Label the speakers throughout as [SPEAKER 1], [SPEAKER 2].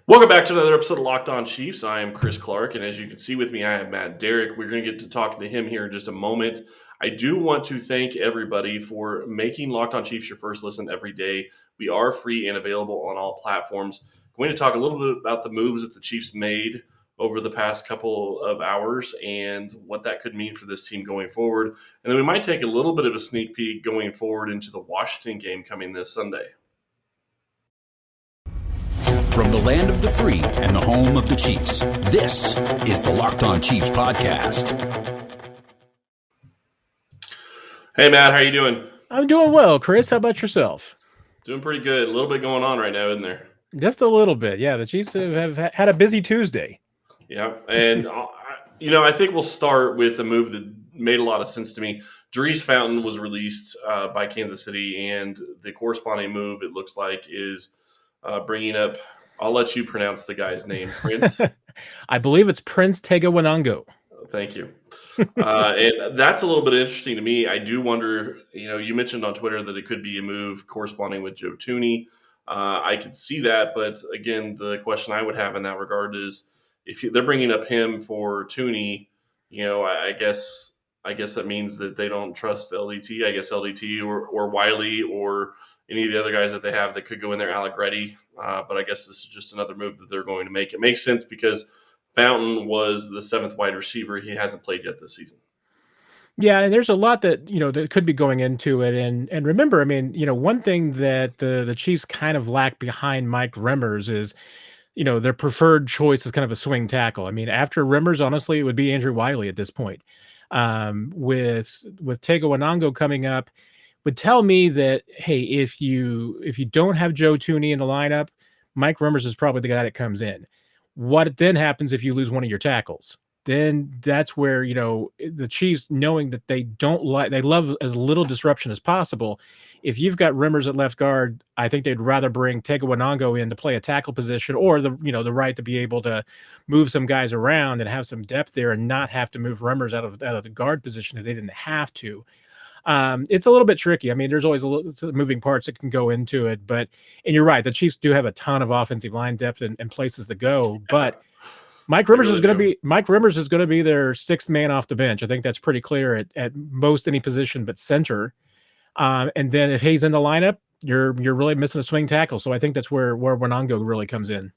[SPEAKER 1] Welcome back to another episode of Locked On Chiefs. I am Chris Clark, and as you can see with me, I have Matt Derrick. We're going to get to talking to him here in just a moment. I do want to thank everybody for making Locked On Chiefs your first listen every day. We are free and available on all platforms. Going to talk a little bit about the moves that the Chiefs made over the past couple of hours and what that could mean for this team going forward. And then we might take a little bit of a sneak peek going forward into the Washington game coming this Sunday.
[SPEAKER 2] From the land of the free and the home of the Chiefs, this is the Locked On Chiefs podcast.
[SPEAKER 1] Hey, Matt, how you doing?
[SPEAKER 3] I'm doing well, Chris. How about yourself?
[SPEAKER 1] Doing pretty good. A little bit going on right now, isn't there?
[SPEAKER 3] Just a little bit. Yeah, the Chiefs have had a busy Tuesday.
[SPEAKER 1] Yeah, and I think we'll start with a move that made a lot of sense to me. Derrick Fountain was released by Kansas City, and the corresponding move, it looks like, is bringing up – I'll let you pronounce the guy's name. Prince?
[SPEAKER 3] I believe it's Prince Tega Wanongo.
[SPEAKER 1] Thank you. And that's a little bit interesting to me. I do wonder, you mentioned on Twitter that it could be a move corresponding with Joe Thuney. I could see that, but again, the question I would have in that regard is if they're bringing up him for Thuney, I guess that means that they don't trust LDT. I guess LDT or Wiley or any of the other guys that they have that could go in there, Allegretti. But I guess this is just another move that they're going to make. It makes sense because Fountain was the seventh wide receiver. He hasn't played yet this season.
[SPEAKER 3] Yeah, and there's a lot that that could be going into it. And remember, I mean, one thing that the Chiefs kind of lack behind Mike Remmers is, their preferred choice is kind of a swing tackle. I mean, after Remmers, honestly, it would be Andrew Wiley at this point. With Tega Wanongo coming up, would tell me that, hey, if you don't have Joe Thuney in the lineup, Mike Remmers is probably the guy that comes in. What then happens if you lose one of your tackles? Then that's where, the Chiefs, knowing that they love as little disruption as possible. If you've got Remmers at left guard, I think they'd rather bring Tega Wanongo in to play a tackle position or the right to be able to move some guys around and have some depth there and not have to move Remmers out of the guard position if they didn't have to. It's a little bit tricky. I mean, there's always a little moving parts that can go into it, and you're right. The Chiefs do have a ton of offensive line depth and places to go, but Mike Remmers is going to be their sixth man off the bench. I think that's pretty clear at most any position but center. And then if he's in the lineup, you're really missing a swing tackle. So I think that's where Wanongo really comes in.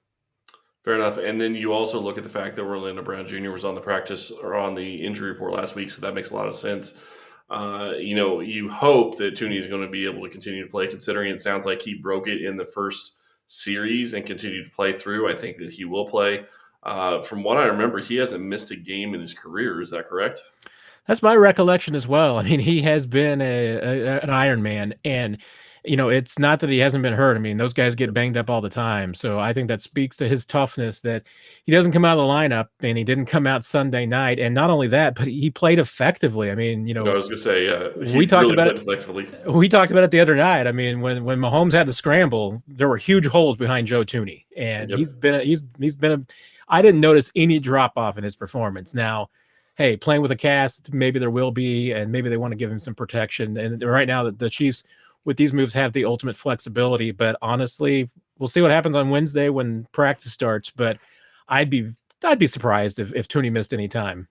[SPEAKER 1] Fair enough. And then you also look at the fact that Orlando Brown Jr. was on the injury report last week, so that makes a lot of sense. You hope that Thuney is going to be able to continue to play, considering it sounds like he broke it in the first series and continued to play through. I think that he will play. From what I remember, he hasn't missed a game in his career. Is that correct?
[SPEAKER 3] That's my recollection as well. I mean, he has been an Iron Man, and it's not that he hasn't been hurt. I mean, those guys get banged up all the time. So I think that speaks to his toughness that he doesn't come out of the lineup, and he didn't come out Sunday night. And not only that, but he played effectively. I mean,
[SPEAKER 1] I was going to say,
[SPEAKER 3] we talked about it
[SPEAKER 1] effectively.
[SPEAKER 3] We talked about it the other night. I mean, when Mahomes had to scramble, there were huge holes behind Joe Thuney, and he's been I didn't notice any drop off in his performance. Now, hey, playing with a cast, maybe there will be, and maybe they want to give him some protection. And right now, the Chiefs, with these moves, have the ultimate flexibility. But honestly, we'll see what happens on Wednesday when practice starts. But I'd be surprised if Thuney missed any time.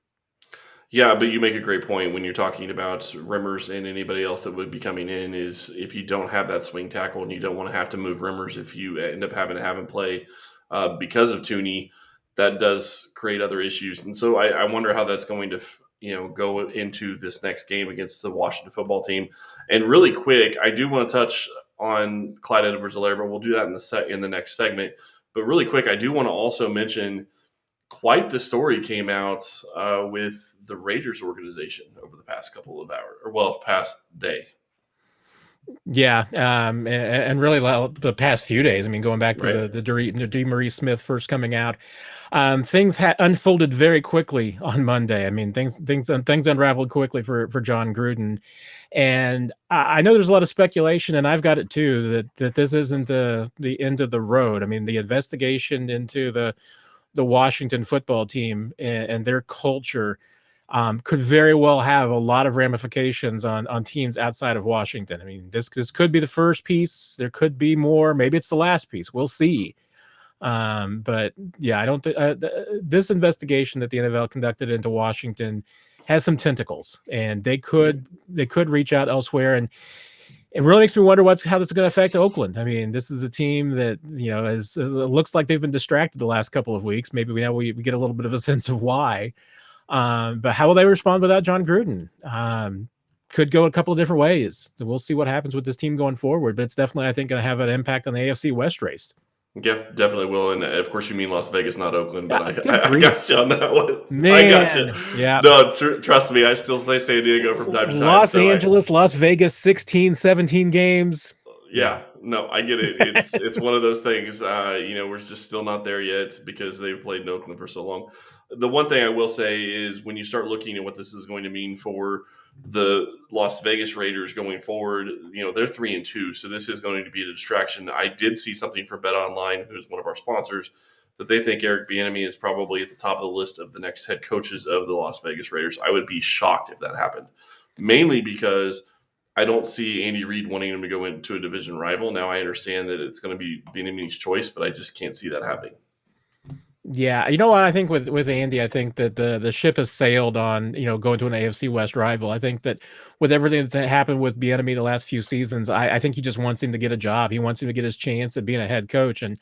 [SPEAKER 1] Yeah, but you make a great point when you're talking about Remmers and anybody else that would be coming in is if you don't have that swing tackle and you don't want to have to move Remmers if you end up having to have him play because of Thuney, that does create other issues. And so I wonder how that's going to, go into this next game against the Washington football team. And really quick, I do want to touch on Clyde Edwards-Helaire, but we'll do that in the next segment. But really quick, I do want to also mention quite the story came out with the Raiders organization over the past couple of hours, past day.
[SPEAKER 3] Yeah, and really the past few days. I mean, going back to the DeMaurice Smith first coming out, things had unfolded very quickly on Monday. I mean, things unraveled quickly for John Gruden, and I know there's a lot of speculation, and I've got it too that this isn't the end of the road. I mean, the investigation into the Washington football team and their culture could very well have a lot of ramifications on teams outside of Washington. I mean, this could be the first piece. There could be more. Maybe it's the last piece. We'll see. But yeah, I don't think this investigation that the NFL conducted into Washington has some tentacles, and they could reach out elsewhere. And it really makes me wonder how this is going to affect Oakland. I mean, this is a team that, it looks like they've been distracted the last couple of weeks. Maybe we get a little bit of a sense of why. But how will they respond without John Gruden? Could go a couple of different ways. So we'll see what happens with this team going forward. But it's definitely, I think, going to have an impact on the AFC West race.
[SPEAKER 1] Yeah, definitely will. And of course, you mean Las Vegas, not Oakland. But
[SPEAKER 3] I
[SPEAKER 1] got you on that one.
[SPEAKER 3] Man,
[SPEAKER 1] I got you.
[SPEAKER 3] Yeah.
[SPEAKER 1] No, trust me. I still say San Diego from time to time.
[SPEAKER 3] Los Angeles, Las Vegas, 16, 17 games.
[SPEAKER 1] Yeah, no, I get it. It's one of those things. We're just still not there yet because they've played in Oakland for so long. The one thing I will say is when you start looking at what this is going to mean for the Las Vegas Raiders going forward, they're 3-2, so this is going to be a distraction. I did see something for BetOnline, who's one of our sponsors, that they think Eric Bieniemy is probably at the top of the list of the next head coaches of the Las Vegas Raiders. I would be shocked if that happened, mainly because I don't see Andy Reid wanting him to go into a division rival. Now, I understand that it's going to be Bieniemy's choice, but I just can't see that happening.
[SPEAKER 3] Yeah, you know what? I think with Andy, I think that the ship has sailed on, going to an AFC West rival. I think that with everything that's happened with Bieniemy the last few seasons, I think he just wants him to get a job. He wants him to get his chance at being a head coach, and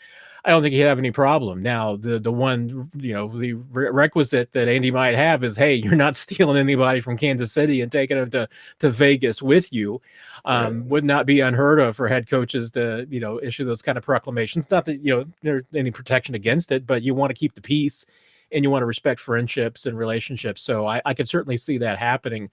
[SPEAKER 3] I don't think he'd have any problem. Now, the one, the requisite that Andy might have is, hey, you're not stealing anybody from Kansas City and taking them to Vegas with you. Would not be unheard of for head coaches to, issue those kind of proclamations. Not that, there's any protection against it, but you want to keep the peace and you want to respect friendships and relationships. So I could certainly see that happening.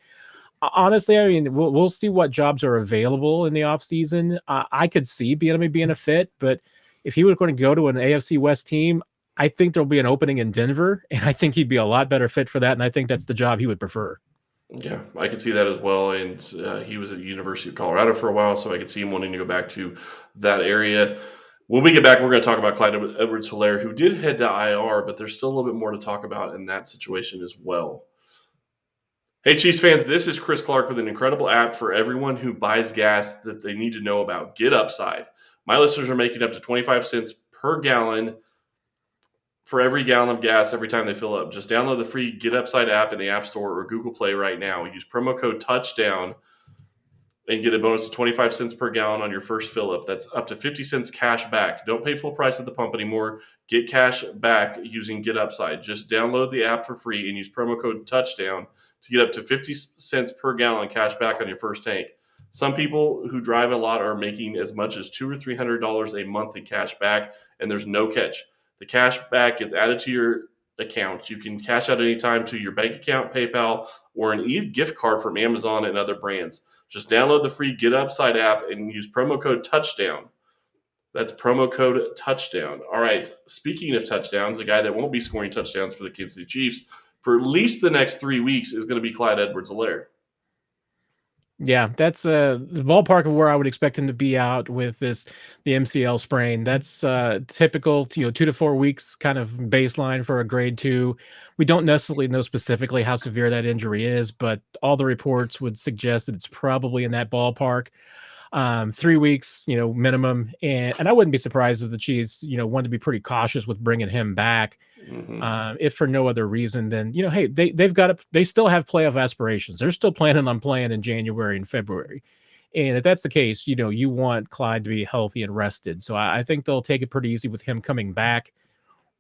[SPEAKER 3] Honestly, I mean, we'll see what jobs are available in the offseason. I could see Bieniemy being a fit, but if he was going to go to an AFC West team, I think there'll be an opening in Denver, and I think he'd be a lot better fit for that, and I think that's the job he would prefer.
[SPEAKER 1] Yeah, I could see that as well. And he was at the University of Colorado for a while, so I could see him wanting to go back to that area. When we get back, we're going to talk about Clyde Edwards-Helaire, who did head to IR, but there's still a little bit more to talk about in that situation as well. Hey, Chiefs fans, this is Chris Clark with an incredible app for everyone who buys gas that they need to know about. Get Upside. My listeners are making up to 25 cents per gallon for every gallon of gas every time they fill up. Just download the free Get Upside app in the App Store or Google Play right now. Use promo code TOUCHDOWN and get a bonus of 25 cents per gallon on your first fill up. That's up to 50 cents cash back. Don't pay full price at the pump anymore. Get cash back using Get Upside. Just download the app for free and use promo code TOUCHDOWN to get up to 50 cents per gallon cash back on your first tank. Some people who drive a lot are making as much as $200 or $300 a month in cash back, and there's no catch. The cash back is added to your account. You can cash out anytime to your bank account, PayPal, or an e-gift card from Amazon and other brands. Just download the free Get Upside app and use promo code TOUCHDOWN. That's promo code TOUCHDOWN. All right, speaking of touchdowns, a guy that won't be scoring touchdowns for the Kansas City Chiefs for at least the next 3 weeks is going to be Clyde Edwards-Helaire.
[SPEAKER 3] Yeah, that's the ballpark of where I would expect him to be out with the MCL sprain. That's typical, 2 to 4 weeks kind of baseline for a grade 2. We don't necessarily know specifically how severe that injury is, but all the reports would suggest that it's probably in that ballpark. 3 weeks, minimum. And I wouldn't be surprised if the Chiefs, wanted to be pretty cautious with bringing him back. If for no other reason than, hey, they still have playoff aspirations. They're still planning on playing in January and February. And if that's the case, you want Clyde to be healthy and rested. So I think they'll take it pretty easy with him coming back,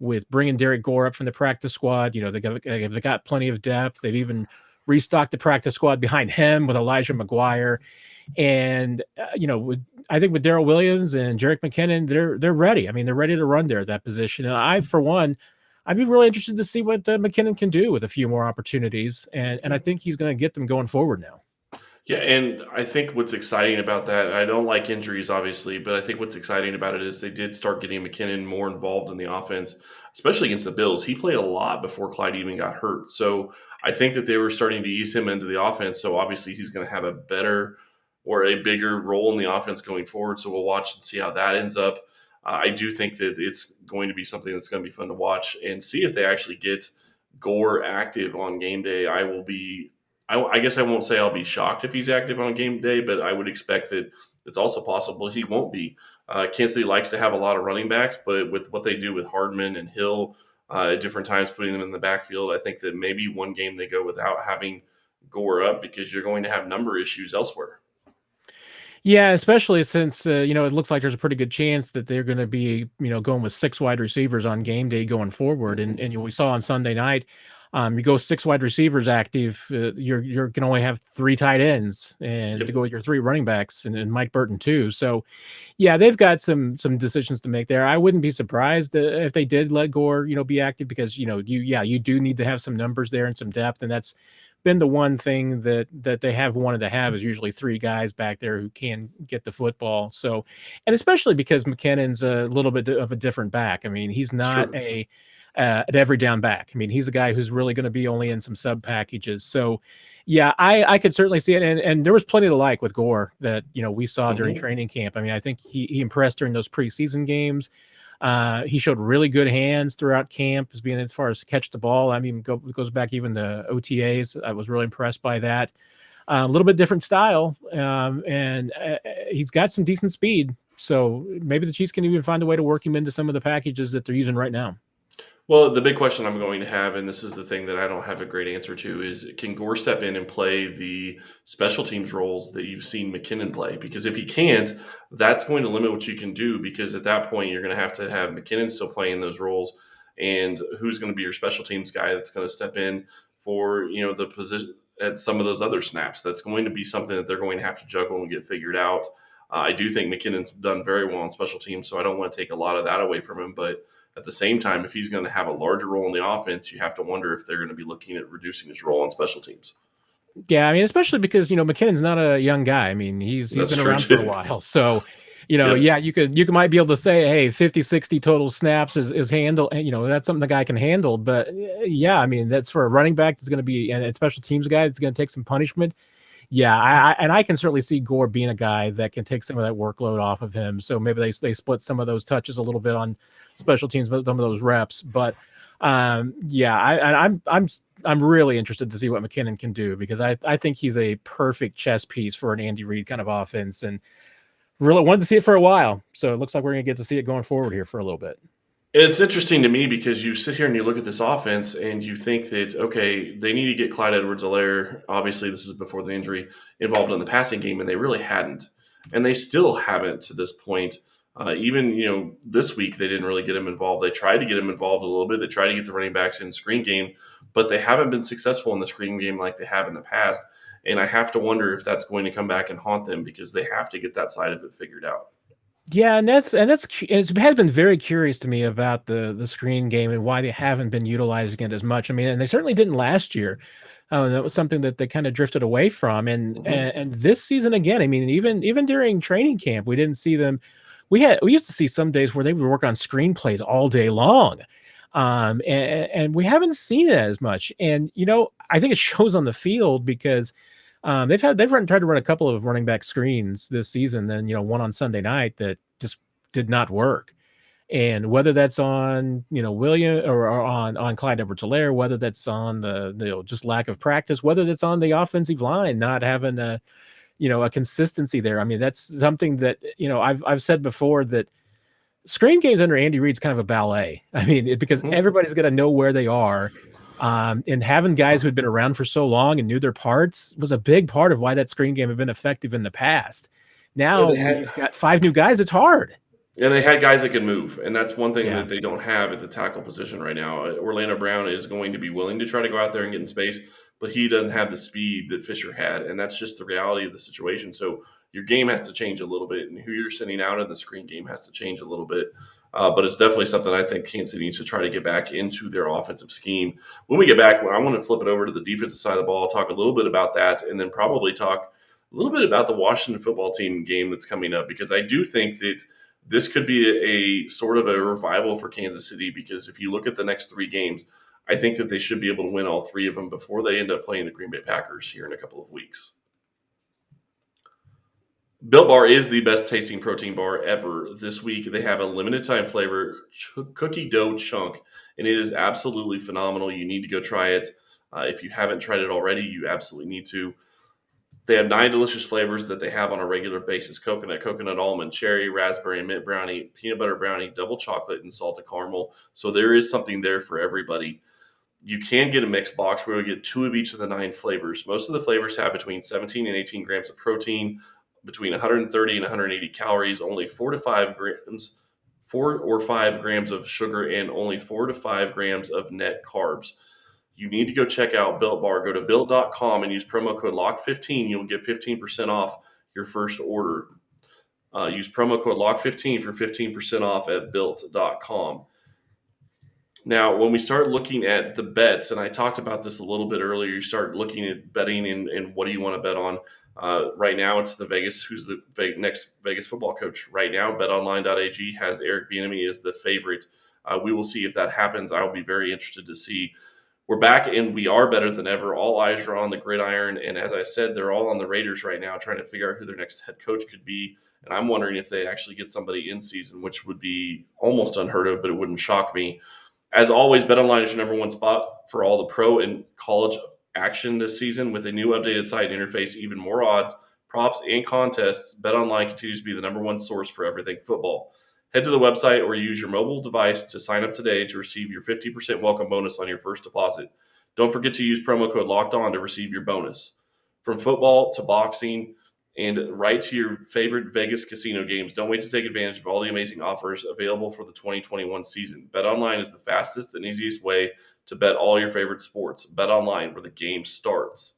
[SPEAKER 3] with bringing Derrick Gore up from the practice squad. They've got plenty of depth. They've even restocked the practice squad behind him with Elijah McGuire. And, I think with Darrell Williams and Jerick McKinnon, they're ready. I mean, they're ready to run there at that position. And I, for one, I'd be really interested to see what McKinnon can do with a few more opportunities. And I think he's going to get them going forward now.
[SPEAKER 1] Yeah, and I think what's exciting about that, I don't like injuries, obviously, but I think what's exciting about it is they did start getting McKinnon more involved in the offense, especially against the Bills. He played a lot before Clyde even got hurt. So I think that they were starting to ease him into the offense. So obviously he's going to have a better or a bigger role in the offense going forward. So we'll watch and see how that ends up. I do think that it's going to be something that's going to be fun to watch and see if they actually get Gore active on game day. I guess I won't say I'll be shocked if he's active on game day, but I would expect that it's also possible he won't be. Kansas City likes to have a lot of running backs, but with what they do with Hardman and Hill at different times, putting them in the backfield, I think that maybe one game they go without having Gore up because you're going to have number issues elsewhere.
[SPEAKER 3] Yeah, especially since it looks like there's a pretty good chance that they're going to be going with 6 wide receivers on game day going forward, and we saw on Sunday night, you go 6 wide receivers active, you're can only have 3 tight ends, and to
[SPEAKER 1] Yep.
[SPEAKER 3] go with your 3 running backs and Mike Burton too. So yeah, they've got some decisions to make there. I wouldn't be surprised if they did let Gore be active because you do need to have some numbers there and some depth, and that's been the one thing that they have wanted to have is usually 3 guys back there who can get the football. So, and especially because McKinnon's a little bit of a different back. I mean, he's
[SPEAKER 1] It's
[SPEAKER 3] not
[SPEAKER 1] true.
[SPEAKER 3] an every down back. I mean, he's a guy who's really going to be only in some sub packages. So, yeah, I could certainly see it, and there was plenty to like with Gore that we saw during
[SPEAKER 1] Mhm.
[SPEAKER 3] training camp. I mean, I think he impressed during those preseason games. He showed really good hands throughout camp as far as catch the ball. I mean, goes back even to OTAs. I was really impressed by that. A little bit different style, and he's got some decent speed. So maybe the Chiefs can even find a way to work him into some of the packages that they're using right now.
[SPEAKER 1] Well, the big question I'm going to have, and this is the thing that I don't have a great answer to, is can Gore step in and play the special teams roles that you've seen McKinnon play? Because if he can't, that's going to limit what you can do. Because at that point, you're going to have McKinnon still playing those roles, and who's going to be your special teams guy that's going to step in for the position at some of those other snaps? That's going to be something that they're going to have to juggle and get figured out. I do think McKinnon's done very well on special teams, so I don't want to take a lot of that away from him, but at the same time, if he's going to have a larger role in the offense, you have to wonder if they're going to be looking at reducing his role on special teams.
[SPEAKER 3] Yeah, I mean, especially because McKinnon's not a young guy. I mean, he's
[SPEAKER 1] That's
[SPEAKER 3] been
[SPEAKER 1] true
[SPEAKER 3] around for a
[SPEAKER 1] too.
[SPEAKER 3] while. So,
[SPEAKER 1] Yep.
[SPEAKER 3] yeah, you might be able to say, hey, 50, 60 total snaps is handle, that's something the guy can handle. But yeah, I mean, that's for a running back that's going to be and a special teams guy that's going to take some punishment. Yeah, I can certainly see Gore being a guy that can take some of that workload off of him. So maybe they split some of those touches a little bit on special teams, but some of those reps. But yeah, I'm really interested to see what McKinnon can do because I think he's a perfect chess piece for an Andy Reid kind of offense, and really wanted to see it for a while. So it looks like we're going to get to see it going forward here for a little bit.
[SPEAKER 1] It's interesting to me because you sit here and you look at this offense and you think that, okay, they need to get Clyde Edwards-Helaire. Obviously, this is before the injury involved in the passing game, and they really hadn't. And they still haven't to this point. Even this week, they didn't really get him involved. They tried to get him involved a little bit. They tried to get the running backs in the screen game, but they haven't been successful in the screen game like they have in the past. And I have to wonder if that's going to come back and haunt them because they have to get that side of it figured out.
[SPEAKER 3] Yeah, and it has been very curious to me about the screen game and why they haven't been utilizing it as much. I mean, and they certainly didn't last year. That was something that they kind of drifted away from, and,
[SPEAKER 1] Mhm.
[SPEAKER 3] and this season again. I mean, even during training camp, we didn't see them. We used to see some days where they would work on screenplays all day long, and we haven't seen it as much. And I think it shows on the field because tried to run a couple of running back screens this season, then one on Sunday night that just did not work. And whether that's on William or on Clyde Edwards-Helaire, whether that's on the just lack of practice, whether that's on the offensive line not having a consistency there. I mean, that's something that I've said before that screen games under Andy Reid's kind of a ballet. I mean, because
[SPEAKER 1] Mhm.
[SPEAKER 3] everybody's got to know where they are. And having guys who had been around for so long and knew their parts was a big part of why that screen game had been effective in the past.
[SPEAKER 1] Yeah,
[SPEAKER 3] Now,
[SPEAKER 1] they
[SPEAKER 3] when
[SPEAKER 1] had
[SPEAKER 3] you've got 5 new guys, it's hard.
[SPEAKER 1] And they had guys that could move, and that's one thing
[SPEAKER 3] Yeah.
[SPEAKER 1] that they don't have at the tackle position right now. Orlando Brown is going to be willing to try to go out there and get in space, but he doesn't have the speed that Fisher had, and that's just the reality of the situation. So your game has to change a little bit, and who you're sending out in the screen game has to change a little bit. But it's definitely something I think Kansas City needs to try to get back into their offensive scheme. When we get back, I want to flip it over to the defensive side of the ball, talk a little bit about that, and then probably talk a little bit about the Washington football team game that's coming up, because I do think that this could be a sort of a revival for Kansas City, because if you look at the next 3 games, I think that they should be able to win all 3 of them before they end up playing the Green Bay Packers here in a couple of weeks. Built Bar is the best tasting protein bar ever. This week they have a limited time flavor cookie dough chunk, and it is absolutely phenomenal. You need to go try it. If you haven't tried it already, you absolutely need to. They have 9 delicious flavors that they have on a regular basis: coconut, coconut almond, cherry, raspberry, and mint brownie, peanut butter brownie, double chocolate, and salted caramel. So there is something there for everybody. You can get a mixed box where you get 2 of each of the 9 flavors. Most of the flavors have between 17 and 18 grams of protein, between 130 and 180 calories, only 4 or 5 grams of sugar, and only 4 to 5 grams of net carbs. You need to go check out Built Bar. Go to built.com and use promo code LOCK15. You'll get 15% off your first order. Use promo code LOCK15 for 15% off at built.com. Now, when we start looking at the bets, and I talked about this a little bit earlier, you start looking at betting and what do you want to bet on. Right now, it's who's the next Vegas football coach. Right now, BetOnline.ag has Eric Bieniemy as the favorite. We will see if that happens. I'll be very interested to see. We're back and we are better than ever. All eyes are on the gridiron. And as I said, they're all on the Raiders right now trying to figure out who their next head coach could be. And I'm wondering if they actually get somebody in season, which would be almost unheard of, but it wouldn't shock me. As always, BetOnline is your number one spot for all the pro and college action this season. With a new updated site interface, even more odds, props, and contests, BetOnline continues to be the number one source for everything football. Head to the website or use your mobile device to sign up today to receive your 50% welcome bonus on your first deposit. Don't forget to use promo code LOCKEDON to receive your bonus. From football to boxing and right to your favorite Vegas casino games, don't wait to take advantage of all the amazing offers available for the 2021 season. BetOnline is the fastest and easiest way to bet all your favorite sports. BetOnline, where the game starts.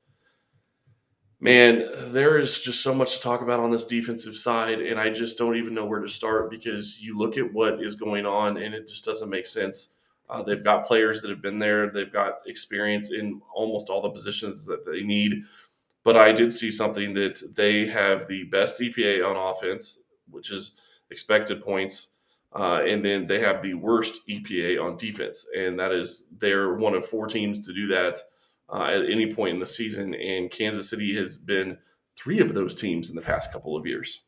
[SPEAKER 1] Man, there is just so much to talk about on this defensive side, and I just don't even know where to start because you look at what is going on, and it just doesn't make sense. They've got players that have been there. They've got experience in almost all the positions that they need. But I did see something that they have the best EPA on offense, which is expected points, and then they have the worst EPA on defense, and that is they're one of 4 teams to do that at any point in the season, and Kansas City has been 3 of those teams in the past couple of years.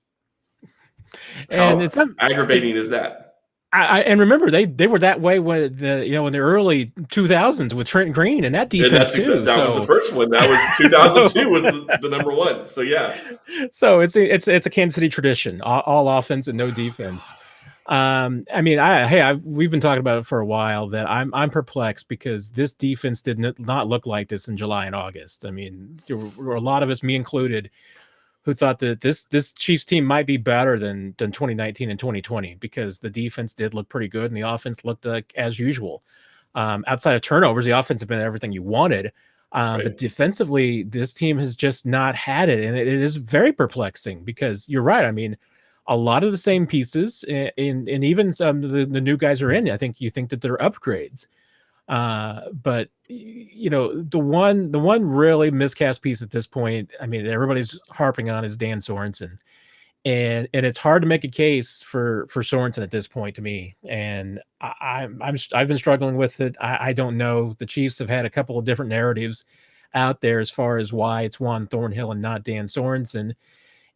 [SPEAKER 3] And
[SPEAKER 1] How aggravating is that?
[SPEAKER 3] And remember, they were that way when in the early 2000s with Trent Green and that defense too.
[SPEAKER 1] That was the first one. That was 2002 was the number one. So yeah.
[SPEAKER 3] So it's a Kansas City tradition, all offense and no defense. We've been talking about it for a while that I'm perplexed because this defense did not look like this in July and August. I mean, there were a lot of us, me included, who thought that this Chiefs team might be better than 2019 and 2020 because the defense did look pretty good and the offense looked like as usual. Outside of turnovers, the offense has been everything you wanted.
[SPEAKER 1] Right.
[SPEAKER 3] But defensively, this team has just not had it. And it is very perplexing because you're right. I mean, a lot of the same pieces and even some of the new guys are in. I think you think that they're upgrades. But the one really miscast piece at this point, I mean, everybody's harping on is Dan Sorensen, and it's hard to make a case for Sorensen at this point to me. And I've been struggling with it. I don't know. The Chiefs have had a couple of different narratives out there as far as why it's Juan Thornhill and not Dan Sorensen.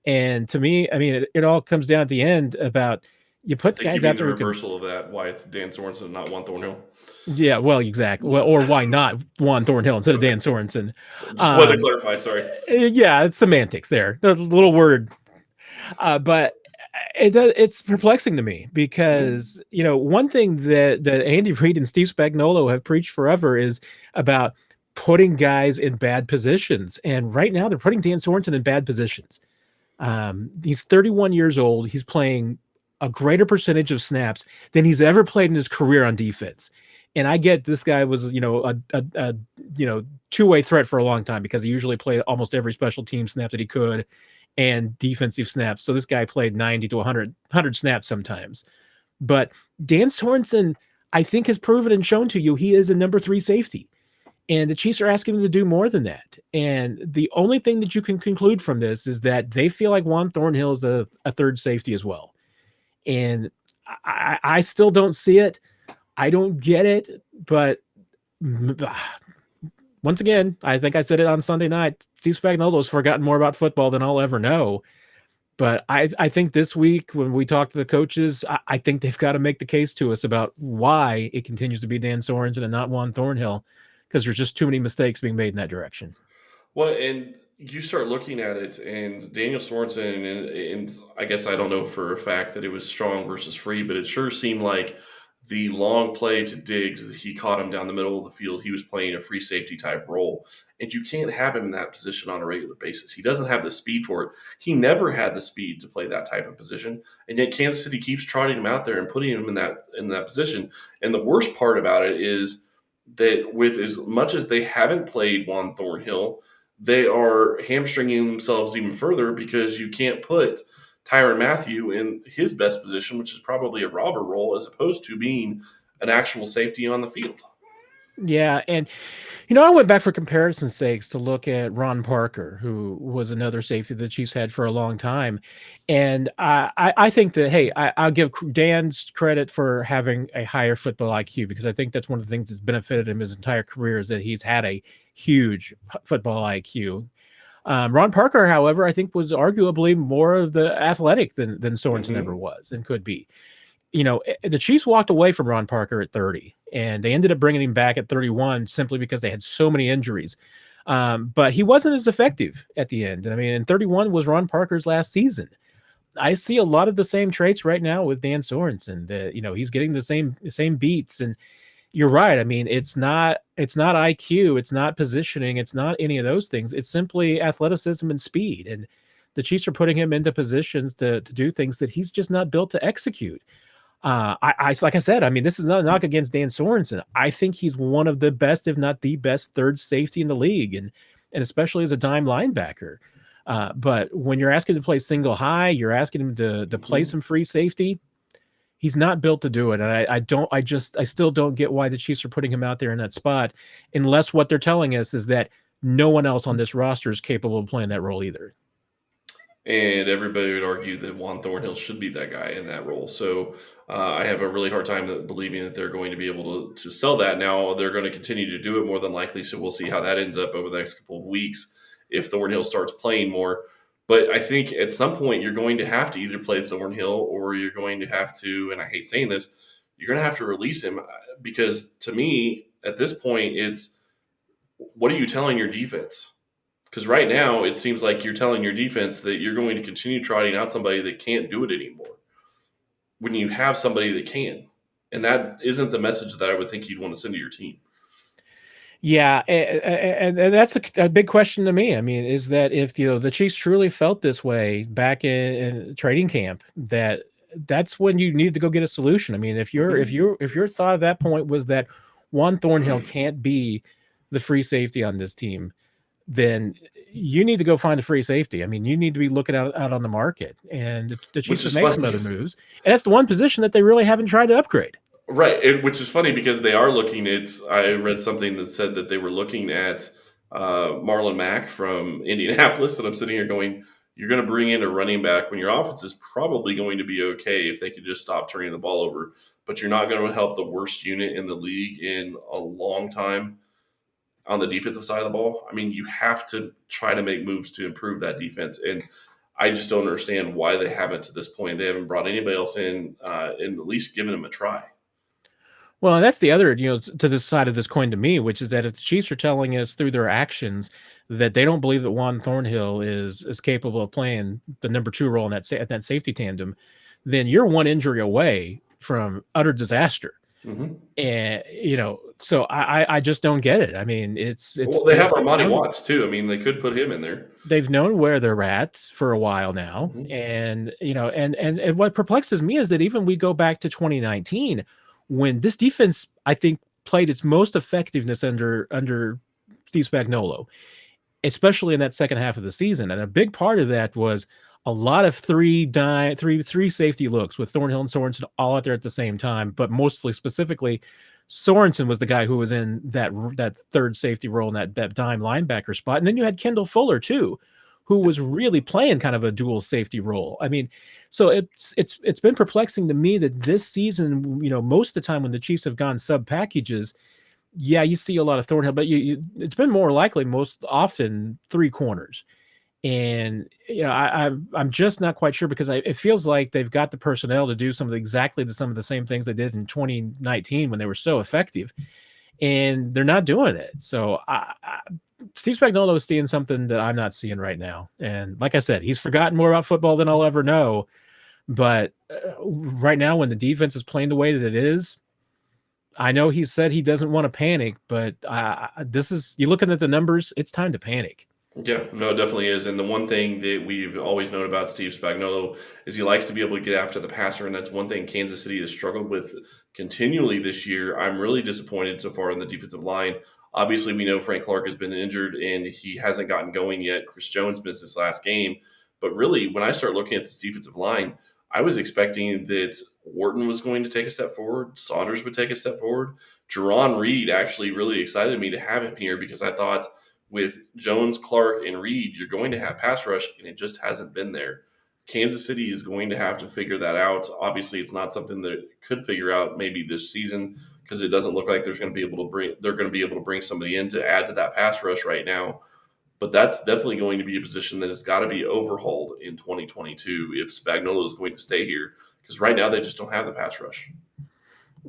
[SPEAKER 3] And to me, I mean, it all comes down at the end about you put guys out there.
[SPEAKER 1] The reversal of that, why it's Dan Sorensen and not Juan Thornhill.
[SPEAKER 3] Yeah, well, exactly. Well, or why not Juan Thornhill instead of Dan Sorensen?
[SPEAKER 1] Just wanted to clarify. Sorry.
[SPEAKER 3] Yeah, it's semantics there. A little word, but it's perplexing to me because one thing that Andy Reid and Steve Spagnuolo have preached forever is about putting guys in bad positions, and right now they're putting Dan Sorensen in bad positions. He's 31 years old. He's playing a greater percentage of snaps than he's ever played in his career on defense. And I get this guy was, a two-way threat for a long time because he usually played almost every special team snap that he could and defensive snaps. So this guy played 90 to 100 snaps sometimes. But Dan Sorensen, I think, has proven and shown to you he is a number 3 safety. And the Chiefs are asking him to do more than that. And the only thing that you can conclude from this is that they feel like Juan Thornhill is a third safety as well. And I still don't see it. I don't get it. But once again, I think I said it on Sunday night, Steve Spagnuolo has forgotten more about football than I'll ever know. But I think this week when we talk to the coaches, I think they've got to make the case to us about why it continues to be Dan Sorensen and not Juan Thornhill, because there's just too many mistakes being made in that direction.
[SPEAKER 1] Well, and you start looking at it, and Daniel Sorensen, and I guess I don't know for a fact that it was strong versus free, but it sure seemed like the long play to Diggs that he caught him down the middle of the field. He was playing a free safety type role, and you can't have him in that position on a regular basis. He doesn't have the speed for it. He never had the speed to play that type of position, and yet Kansas City keeps trotting him out there and putting him in that position. And the worst part about it is that with as much as they haven't played Juan Thornhill, they are hamstringing themselves even further because you can't put Tyrann Mathieu in his best position, which is probably a robber role, as opposed to being an actual safety on the field.
[SPEAKER 3] Yeah, and I went back for comparison's sakes to look at Ron Parker, who was another safety the Chiefs had for a long time, and I think that, hey, I'll give Dan's credit for having a higher football IQ, because I think that's one of the things that's benefited him his entire career, is that he's had a huge football IQ. Ron Parker, however, I think was arguably more of the athletic than Sorensen ever was and could be. The Chiefs walked away from Ron Parker at 30, and they ended up bringing him back at 31 simply because they had so many injuries. But he wasn't as effective at the end. And I mean, and 31 was Ron Parker's last season. I see a lot of the same traits right now with Dan Sorensen, that, he's getting the same beats. And you're right. I mean, it's not IQ, it's not positioning, it's not any of those things. It's simply athleticism and speed. And the Chiefs are putting him into positions to do things that he's just not built to execute. Like I said, I mean, this is not a knock against Dan Sorensen. I think he's one of the best, if not the best, third safety in the league, and especially as a dime linebacker. But when you're asking him to play single high, you're asking him to play some free safety. He's not built to do it. And I still don't get why the Chiefs are putting him out there in that spot, unless what they're telling us is that no one else on this roster is capable of playing that role either.
[SPEAKER 1] And everybody would argue that Juan Thornhill should be that guy in that role. So I have a really hard time believing that they're going to be able to sell that. Now, they're going to continue to do it more than likely, so we'll see how that ends up over the next couple of weeks if Thornhill starts playing more. But I think at some point you're going to have to either play Thornhill, or you're going to have to, and I hate saying this, you're going to have to release him, because to me, at this point, it's, what are you telling your defense? Because right now, it seems like you're telling your defense that you're going to continue trotting out somebody that can't do it anymore when you have somebody that can. And that isn't the message that I would think you'd want to send to your team.
[SPEAKER 3] Yeah, and that's a big question to me. I mean, is that if the Chiefs truly felt this way back in training camp, that's when you need to go get a solution. I mean, if your thought at that point was that Juan Thornhill can't be the free safety on this team, then you need to go find a free safety. I mean, you need to be looking out on the market, and the Chiefs have made some other moves. And that's the one position that they really haven't tried to upgrade.
[SPEAKER 1] Right, which is funny because they are looking at – I read something that said that they were looking at Marlon Mack from Indianapolis, and I'm sitting here going, you're going to bring in a running back when your offense is probably going to be okay if they could just stop turning the ball over, but you're not going to help the worst unit in the league in a long time on the defensive side of the ball. I mean, you have to try to make moves to improve that defense, and I just don't understand why they haven't to this point. They haven't brought anybody else in and at least given them a try.
[SPEAKER 3] Well, and that's the other, to this side of this coin to me, which is that if the Chiefs are telling us through their actions that they don't believe that Juan Thornhill is capable of playing the number 2 role in that safety tandem, then you're one injury away from utter disaster.
[SPEAKER 1] Mm-hmm.
[SPEAKER 3] And, so I just don't get it. I mean,
[SPEAKER 1] well, they have Armani Watts too. I mean, they could put him in there.
[SPEAKER 3] They've known where they're at for a while now. Mm-hmm. And, and what perplexes me is that even we go back to 2019, when this defense, I think, played its most effectiveness under Steve Spagnuolo, especially in that second half of the season. And a big part of that was a lot of three safety looks with Thornhill and Sorensen all out there at the same time, but mostly specifically, Sorensen was the guy who was in that third safety role in that dime linebacker spot. And then you had Kendall Fuller too, who was really playing kind of a dual safety role. I mean, so it's been perplexing to me that this season, most of the time when the Chiefs have gone sub packages, yeah, you see a lot of Thornhill, but it's been more likely most often 3 corners. And I'm just not quite sure, because it feels like they've got the personnel to do some of the same things they did in 2019 when they were so effective. and they're not doing it. So Steve Spagnuolo is seeing something that I'm not seeing right now. And like I said, he's forgotten more about football than I'll ever know. But right now, when the defense is playing the way that it is, I know he said he doesn't want to panic, but you're looking at the numbers, it's time to panic.
[SPEAKER 1] Yeah, no, it definitely is. And the one thing that we've always known about Steve Spagnuolo is he likes to be able to get after the passer, and that's one thing Kansas City has struggled with continually this year. I'm really disappointed so far in the defensive line. Obviously, we know Frank Clark has been injured and he hasn't gotten going yet. Chris Jones missed his last game. But really, when I start looking at this defensive line, I was expecting that Wharton was going to take a step forward, Saunders would take a step forward. Jerron Reed actually really excited me to have him here because I thought – with Jones, Clark, and Reed, you're going to have pass rush, and it just hasn't been there. Kansas City is going to have to figure that out. Obviously, it's not something that it could figure out maybe this season because it doesn't look like they're going to be able to bring somebody in to add to that pass rush right now. But that's definitely going to be a position that has got to be overhauled in 2022 if Spagnuolo is going to stay here because right now they just don't have the pass rush.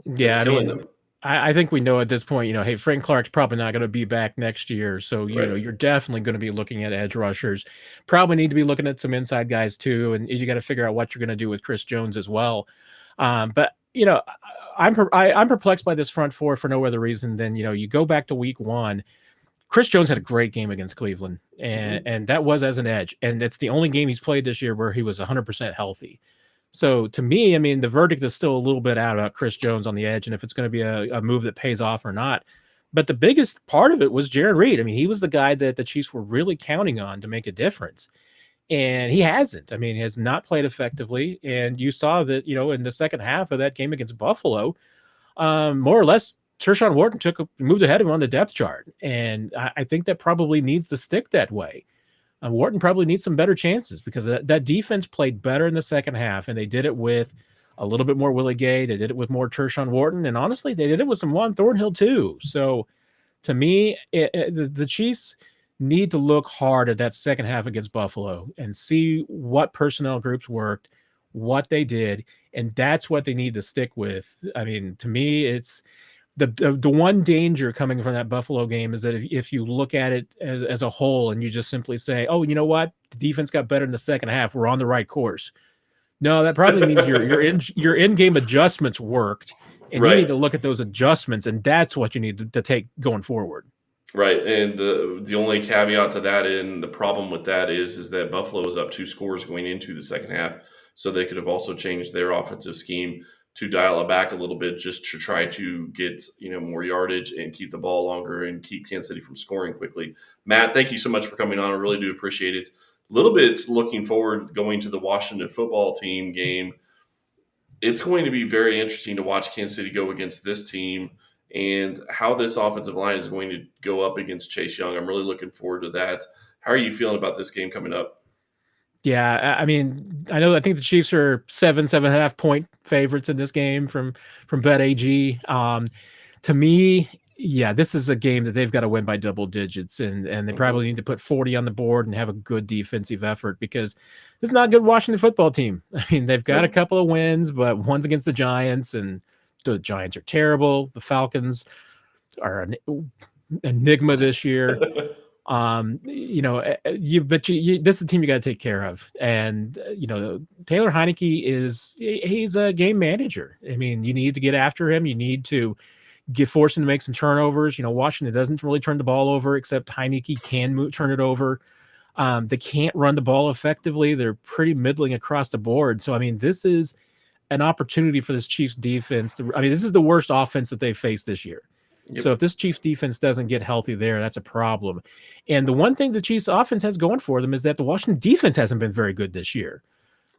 [SPEAKER 3] Yeah,
[SPEAKER 1] it's killing them.
[SPEAKER 3] I think we know at this point, hey, Frank Clark's probably not going to be back next year. So, you're definitely going to be looking at edge rushers. Probably need to be looking at some inside guys too. And you got to figure out what you're going to do with Chris Jones as well. But I'm perplexed by this front four for no other reason than, you go back to week 1. Chris Jones had a great game against Cleveland, and that was as an edge. And it's the only game he's played this year where he was 100% healthy. So to me, the verdict is still a little bit out about Chris Jones on the edge and if it's going to be a move that pays off or not. But the biggest part of it was Jarran Reed. He was the guy that the Chiefs were really counting on to make a difference. And he hasn't. He has not played effectively. And you saw that, in the second half of that game against Buffalo, more or less, Tershawn Wharton moved ahead of him on the depth chart. And I think that probably needs to stick that way. Wharton probably needs some better chances because that defense played better in the second half, and they did it with a little bit more Willie Gay. They did it with more Tershawn Wharton, and honestly, they did it with some Juan Thornhill too. So, to me, the Chiefs need to look hard at that second half against Buffalo and see what personnel groups worked, what they did, and that's what they need to stick with. To me, it's the one danger coming from that Buffalo game is that if you look at it as a whole and you just simply say, oh, you know what? The defense got better in the second half. We're on the right course. No, that probably means your in-game adjustments worked, and you need to look at those adjustments, and that's what you need to take going forward.
[SPEAKER 1] Right, and the only caveat to that and the problem with that is that Buffalo was up 2 scores going into the second half, so they could have also changed their offensive scheme to dial it back a little bit just to try to get more yardage and keep the ball longer and keep Kansas City from scoring quickly. Matt, thank you so much for coming on. I really do appreciate it. A little bit looking forward going to the Washington football team game. It's going to be very interesting to watch Kansas City go against this team and how this offensive line is going to go up against Chase Young. I'm really looking forward to that. How are you feeling about this game coming up?
[SPEAKER 3] Yeah, I think the Chiefs are 7.5 point favorites in this game from BetAG. To me, yeah, this is a game that they've got to win by double digits, and they probably need to put 40 on the board and have a good defensive effort because this is not a good Washington football team. They've got a couple of wins, but one's against the Giants, and the Giants are terrible. The Falcons are an enigma this year. This is a team you got to take care of. And, Taylor Heineke he's a game manager. You need to get after him. You need to force him to make some turnovers. Washington doesn't really turn the ball over, except Heineke can turn it over. They can't run the ball effectively. They're pretty middling across the board. So, this is an opportunity for this Chiefs defense. This is the worst offense that they've faced this year. Yep. So if this Chiefs defense doesn't get healthy there, that's a problem. And the one thing the Chiefs offense has going for them is that the Washington defense hasn't been very good this year.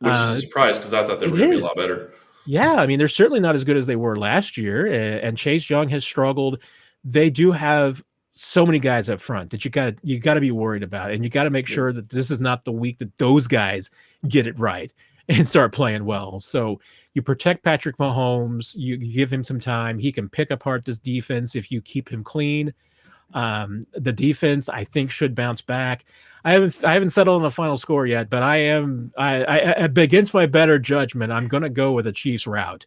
[SPEAKER 1] Which is a surprise because I thought they were going to be a lot better.
[SPEAKER 3] Yeah, they're certainly not as good as they were last year. And Chase Young has struggled. They do have so many guys up front that you got to be worried about. And you got to make sure that this is not the week that those guys get it right and start playing well. So you protect Patrick Mahomes. You give him some time. He can pick apart this defense if you keep him clean. The defense, I think, should bounce back. I haven't settled on a final score yet, but I against my better judgment, I'm going to go with a Chiefs route.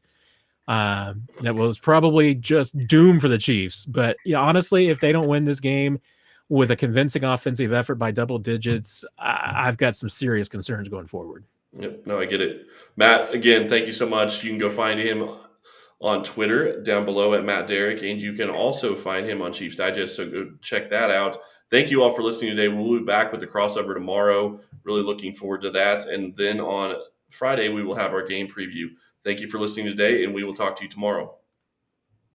[SPEAKER 3] That was probably just doom for the Chiefs. But yeah, honestly, if they don't win this game with a convincing offensive effort by double digits, I've got some serious concerns going forward.
[SPEAKER 1] Yep. No, I get it. Matt, again, thank you so much. You can go find him on Twitter down below at Matt Derrick, and you can also find him on Chiefs Digest. So go check that out. Thank you all for listening today. We'll be back with the crossover tomorrow. Really looking forward to that. And then on Friday, we will have our game preview. Thank you for listening today, and we will talk to you tomorrow.